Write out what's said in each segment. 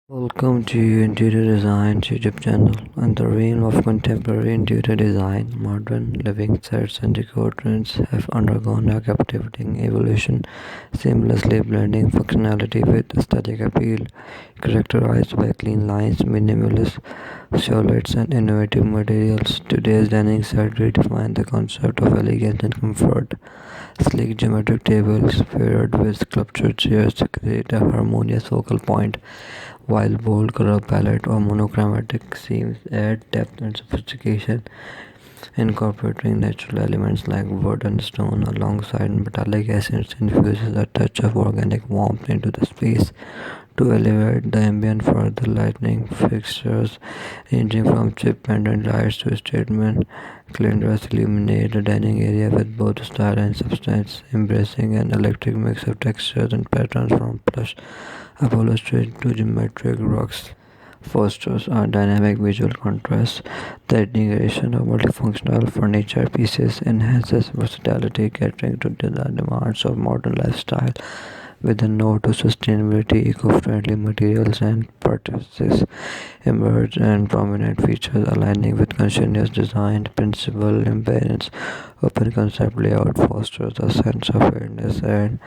Welcome to Interior Design's YouTube channel. In the realm of contemporary interior design, modern living sets and decor trends have undergone a captivating evolution, seamlessly blending functionality with aesthetic appeal. Characterized by clean lines, minimalist silhouettes, and innovative materials, today's dining set redefine the concept of elegance and comfort. Sleek geometric tables paired with sculptured chairs create a harmonious focal point, while bold color palette or monochromatic themes add depth and sophistication. Incorporating natural elements like wood and stone alongside metallic accents infuses a touch of organic warmth into the space. To elevate the ambient further, lighting fixtures ranging from chip pendant lights to statement calendars illuminate the dining area with both style and substance, embracing an electric mix of textures and patterns from plush upholstery to geometric rocks fosters a dynamic visual contrast. The integration of multifunctional furniture pieces enhances versatility, catering to the demands of modern lifestyle. With a note to sustainability, eco-friendly materials and practices emerge and prominent features aligning with conscious design principle. Imbalance open concept layout fosters a sense of fairness and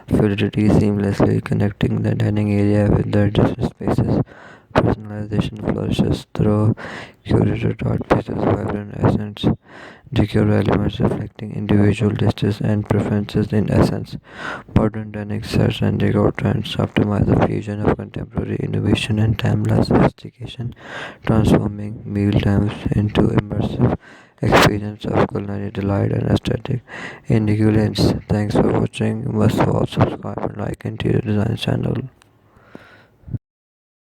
fluidity, seamlessly connecting the dining area with the adjacent spaces. Personalization flourishes through curated art pieces, vibrant accents, decor elements reflecting individual tastes and preferences in essence. Modern dining sets and decor trends optimize the fusion of contemporary innovation and timeless sophistication, transforming mealtimes into immersive experience of culinary delight and aesthetic indulgence. Thanks for watching. You must all subscribe and like Interior Design channel.